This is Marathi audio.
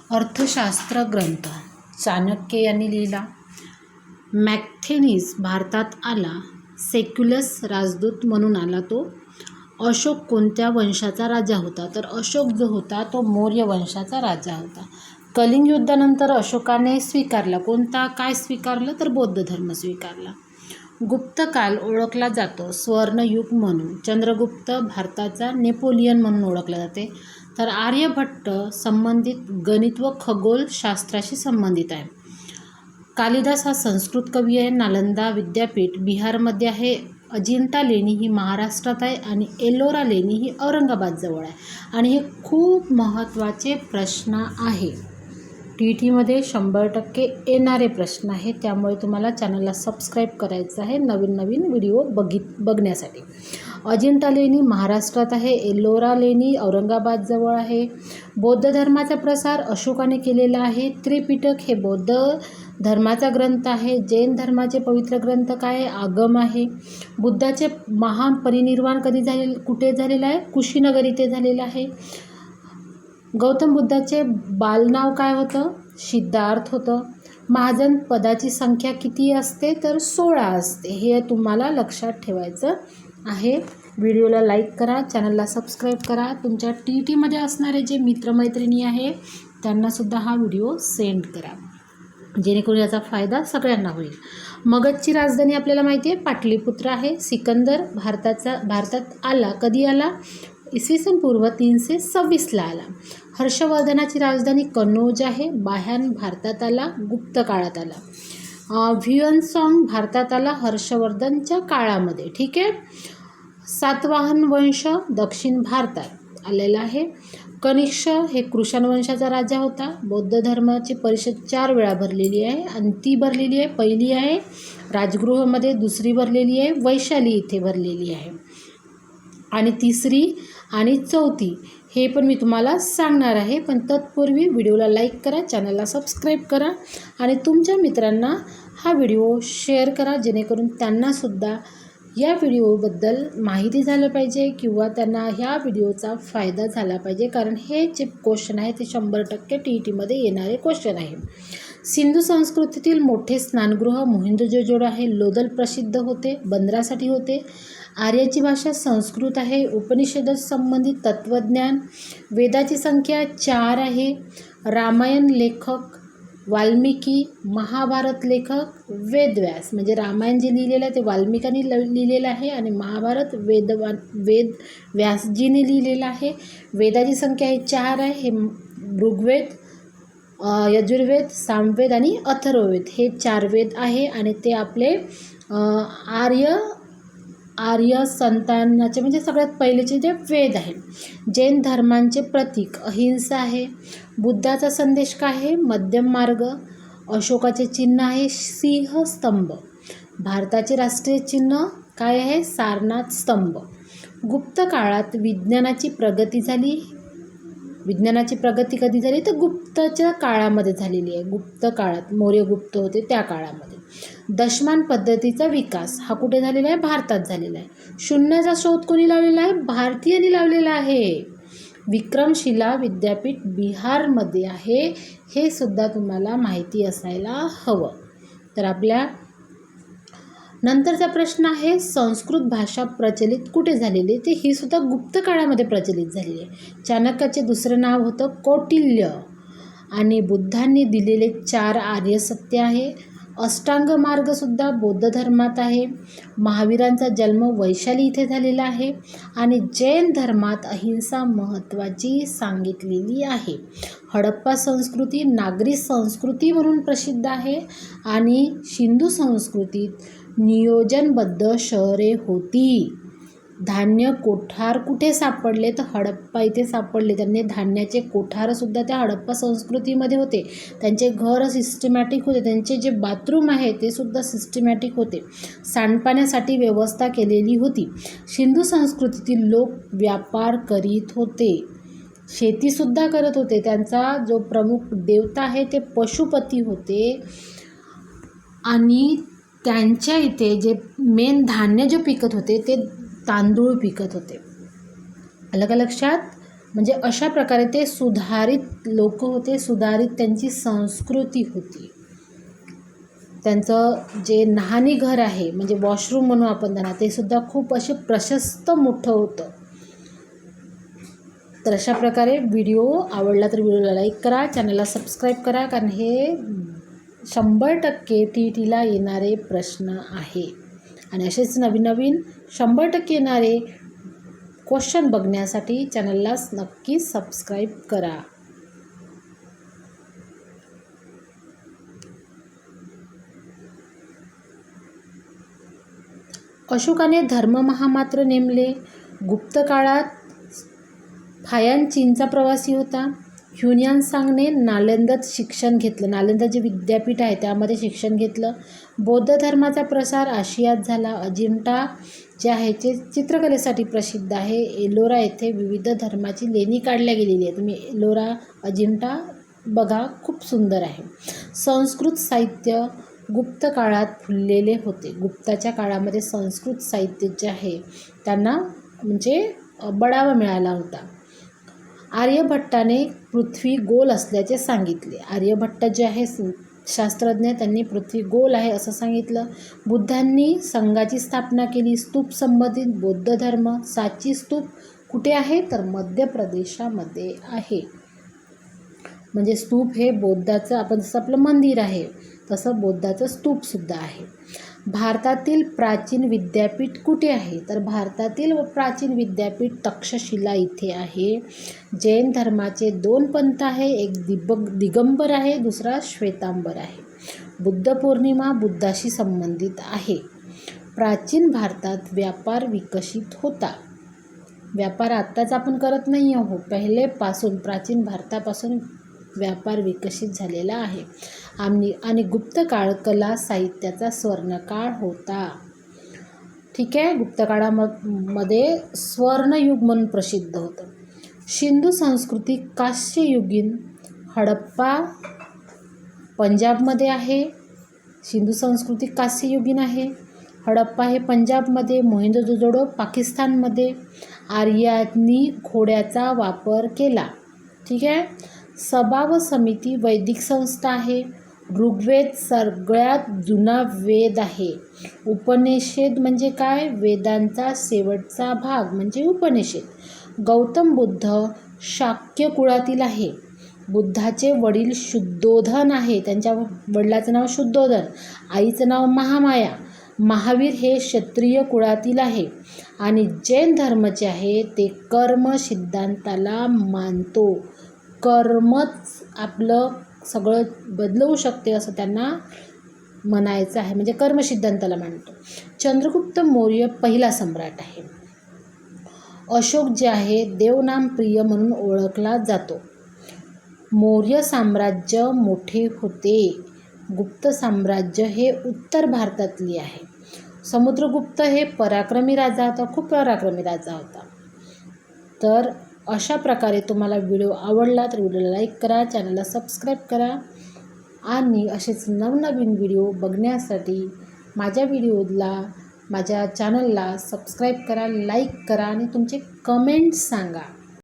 अर्थशास्त्र ग्रंथ चाणक्य यांनी लिहिला. मॅक्थेनीज भारतात आला. सेक्युलस राजदूत म्हणून आला तो. अशोक कोणत्या वंशाचा राजा होता? तर अशोक जो होता तो मौर्य वंशाचा राजा होता. कलिंग युद्धानंतर अशोकाने स्वीकारला कोणता? काय स्वीकारलं? तर बौद्ध धर्म स्वीकारला. गुप्त काल ओळखला जातो स्वर्णयुग म्हणून. चंद्रगुप्त भारताचा नेपोलियन म्हणून ओळखला जाते. तर आर्यभट्ट संबंधित गणित व खगोलशास्त्राशी संबंधित आहे. कालिदास हा संस्कृत कवी आहे. नालंदा विद्यापीठ बिहारमध्ये आहे. अजिंठा लेणी ही महाराष्ट्रात आहे आणि एलोरा लेणी ही औरंगाबाद जवळ आहे. आणि हे खूप महत्त्वाचे प्रश्न आहे. TETमध्ये 100% येणारे प्रश्न आहे. त्यामुळे तुम्हाला चॅनलला सबस्क्राईब करायचं आहे नवीन नवीन व्हिडिओ बघण्यासाठी. अजिंठा लेणी महाराष्ट्रात आहे. एलोरा लेणी औरंगाबाद जवळ आहे. बौद्ध धर्माचा प्रसार अशोकाने केलेला आहे. त्रिपिटक हे बौद्ध धर्माचा ग्रंथ आहे. जैन धर्माचे पवित्र ग्रंथ काय आहे? आगम आहे. बुद्धाचे महापरिनिर्वाण कधी कुठे झालेलं आहे? कुशीनगर इथे झालेलं आहे. गौतम बुद्धाचे बालनाव काय होतं? सिद्धार्थ होतं. महाजन पदाची संख्या किती असते? तर 16 असते. हे तुम्हाला लक्षात ठेवायचं आहे. व्हिडिओला लाईक करा, चॅनलला सबस्क्राईब करा. तुमच्या TETमध्ये असणारे जे मित्रमैत्रिणी आहे त्यांनासुद्धा हा व्हिडिओ सेंड करा, जेणेकरून याचा फायदा सगळ्यांना होईल. मगधची राजधानी आपल्याला माहिती आहे पाटलीपुत्र आहे. सिकंदर भारतात आला. कधी आला? इसवी पूर्व 326 आला. हर्षवर्धनाची राजधानी कनौज आहे. बाह्यान भारतात आला. गुप्त काळात आला. ह्युएनसांग भारतात आला हर्षवर्धनच्या काळामध्ये. ठीक आहे. सातवाहन वंश दक्षिण भारतात आलेला आहे. कनिष्क हे कृषाण वंशाचा राजा होता. बौद्ध धर्माची परिषद 4 वेळा भरलेली आहे. आणि ती भरलेली आहे. पहिली आहे राजगृहमध्ये, दुसरी भरलेली आहे वैशाली इथे भरलेली आहे, आणि तिसरी आणि चौथी हे पण मी तुम्हाला सांगणार आहे. पण तत्पूर्वी व्हिडिओला लाईक करा, चॅनलला सबस्क्राईब करा आणि तुमच्या मित्रांना हा व्हिडिओ शेअर करा, जेणेकरून त्यांनासुद्धा या व्हिडिओबद्दल माहिती झालं पाहिजे किंवा त्यांना ह्या व्हिडिओचा फायदा झाला पाहिजे. कारण हे जे क्वेश्चन आहे ते 100% TETमध्ये येणारे क्वेश्चन आहे. सिंधू संस्कृतीतील मोठे स्नानगृह मोहिंदोजोडो आहे. लोदल प्रसिद्ध होते, बंदरासाठी होते. आर्याची भाषा संस्कृत आहे. उपनिषद संबंधित तत्त्वज्ञान. वेदाची संख्या 4 आहे. रामायण लेखक वाल्मिकी. महाभारत लेखक वेदव्यास. म्हणजे रामायण जे लिहिलेलं आहे ते वाल्मिकांनी लिहिलेलं आहे आणि महाभारत वेद व्यासजीने लिहिलेलं आहे. वेदाची संख्या हे 4 आहे. हे ऋग्वेद, यजुर्वेद, सामवेद आणि अथर्ववेद हे 4 वेद आहे. आणि ते आपले आर्य संतानाचे म्हणजे सगळ्यात पहिलेचे जे वेद आहे. जैन धर्मांचे प्रतीक अहिंसा आहे. बुद्धाचा संदेश काय आहे? मध्यम मार्ग. अशोकाचे चिन्ह आहे सिंह स्तंभ. भारताचे राष्ट्रीय चिन्ह काय आहे? सारनाथ स्तंभ. गुप्त काळात विज्ञानाची प्रगती झाली. विज्ञानाची प्रगती कधी झाली? तर गुप्तच्या काळामध्ये झालेली आहे. गुप्त काळात मौर्य गुप्त होते त्या काळामध्ये. दशमान पद्धतीचा विकास हा कुठे झालेला आहे? भारतात झालेला आहे. शून्याचा शोध कोणी लावलेला आहे? भारतीयांनी लावलेला आहे. विक्रमशिला विद्यापीठ बिहारमध्ये आहे. हे सुद्धा तुम्हाला माहिती असायला हवं. तर आपल्या नंतरचा प्रश्न आहे संस्कृत भाषा प्रचलित कुठे झालेली? ते ही सुद्धा गुप्त काळामध्ये प्रचलित झालेली आहे. चाणक्याचे दुसरं नाव होतं कौटिल्य. आणि बुद्धांनी दिलेले 4 आर्य सत्य आहे. अष्टांग मार्गसुद्धा बौद्ध धर्मात आहे. महावीरांचा जन्म वैशाली इथे झालेला आहे. आणि जैन धर्मात अहिंसा महत्त्वाची सांगितलेली आहे. हडप्पा संस्कृती नागरी संस्कृती म्हणून प्रसिद्ध आहे. आणि सिंधू संस्कृतीत नियोजनबद्ध शहरे होती. धान्य कोठार कुठे सापडले? तर हडप्पा इथे सापडले. त्यांनी धान्याचे कोठारसुद्धा त्या हडप्पा संस्कृतीमध्ये होते. त्यांचे घर सिस्टमॅटिक होते. त्यांचे जे बाथरूम आहे ते सुद्धा सिस्टमॅटिक होते. सांडपाण्यासाठी व्यवस्था केलेली होती. सिंधू संस्कृतीतील लोक व्यापार करीत होते, शेतीसुद्धा करत होते. त्यांचा जो प्रमुख देवता आहे ते पशुपती होते. आणि त्यांच्या इथे जे मेन धान्य जे पिकत होते ते तांदूळ पिकत होते. आलं का लक्षात? म्हणजे अशा प्रकारे ते सुधारित लोक होते, सुधारित त्यांची संस्कृती होती. त्यांचं जे न्हाणी घर आहे म्हणजे वॉशरूम म्हणू आपण त्यांना, ते सुद्धा खूप असे प्रशस्त मोठं होतं. तर अशा प्रकारे व्हिडिओ आवडला तर व्हिडिओला लाईक करा, चॅनलला सबस्क्राईब करा, कारण हे 100% TETला येणारे प्रश्न आहे. आणि असेच नवीन नवीन 100% येणारे क्वेश्चन बघण्यासाठी चॅनलला नक्की सबस्क्राईब करा. अशोकाने धर्ममहामात्र नेमले. गुप्त काळात फायान चीनचा प्रवासी होता. ह्युनसांगने नालंदात शिक्षण घेतलं. नालंदा जे विद्यापीठ आहे त्यामध्ये शिक्षण घेतलं. बौद्ध धर्माचा प्रसार आशियात झाला. अजिंठा जे आहे ते चित्रकलेसाठी प्रसिद्ध आहे. एलोरा येथे विविध धर्माची लेणी काढल्या गेलेली आहे. तुम्ही एलोरा अजिंठा बघा, खूप सुंदर आहे. संस्कृत साहित्य गुप्त काळात फुललेले होते. गुप्ताच्या काळामध्ये संस्कृत साहित्य जे आहे त्यांना म्हणजे बढावा मिळाला होता. आर्यभट्टाने पृथ्वी गोल असल्याचे सांगितले. आर्यभट्ट जे आहे शास्त्रज्ञ, त्यांनी पृथ्वी गोल आहे असं सांगितलं. बुद्धांनी संघाची स्थापना केली. स्तूप संबंधित बौद्ध धर्म. सांची स्तूप कुठे आहे तर मध्य प्रदेशामध्ये आहे. म्हणजे स्तूप हे बौद्धाचं, आपण जसं आपलं मंदिर आहे तसं बौद्धाचं स्तूपसुद्धा आहे. भारतातील प्राचीन विद्यापीठ कुठे आहे तर भारतातील प्राचीन विद्यापीठ तक्षशिला इथे आहे. जैन धर्माचे 2 पंथ आहे, एक दिगंबर आहे, दुसरा श्वेतांबर आहे. बुद्ध पौर्णिमा बुद्धाशी संबंधित आहे. प्राचीन भारतात व्यापार विकसित होता. व्यापार आत्ताच आपण करत नाही आहोत, पहिलेपासून प्राचीन भारतापासून व्यापार विकसित झालेला आहे. आणि गुप्त काळ कला साहित्याचा स्वर्णकाळ होता. ठीक आहे, गुप्त काळामध्ये स्वर्णयुग म्हणून प्रसिद्ध होतं. सिंधू संस्कृती कांस्ययुगीन. हडप्पा पंजाबमध्ये आहे. सिंधू संस्कृती कांस्ययुगीन आहे. हडप्पा हे पंजाबमध्ये, मोहेंजोदडो पाकिस्तानमध्ये. आर्यांनी घोड्याचा वापर केला. ठीक आहे. सभा व समिती वैदिक संस्था आहे. ऋग्वेद सगळ्यात जुना वेद आहे. उपनिषद म्हणजे काय, वेदांचा शेवटचा भाग म्हणजे उपनिषद. गौतम बुद्ध शाक्य कुळातील आहे. बुद्धाचे वडील शुद्धोधन आहे. त्यांच्या वडिलाचं नाव शुद्धोधन, आईचं नाव महामाया. महावीर हे क्षत्रिय कुळातील आहे. आणि जैन धर्म जे आहे ते कर्म सिद्धांताला मानतो. कर्मच आपलं सगळं बदलवू शकते असं त्यांना म्हणायचं आहे, म्हणजे कर्म सिद्धांताला मानतो. चंद्रगुप्त मौर्य पहिला सम्राट आहे. अशोक जे आहे देवनाम प्रिय म्हणून ओळखला जातो. मौर्य साम्राज्य मोठे होते. गुप्त साम्राज्य हे उत्तर भारतातली आहे. समुद्रगुप्त हे पराक्रमी राजा होता, खूप पराक्रमी राजा होता. तर अशा प्रकारे तुम्हाला व्हिडिओ आवडला तर व्हिडिओला लाईक करा, चॅनलला सबस्क्राईब करा आणि असेच नवनवीन व्हिडिओ बघण्यासाठी माझ्या चॅनलला सबस्क्राईब करा, लाईक करा आणि तुमचे कमेंट्स सांगा.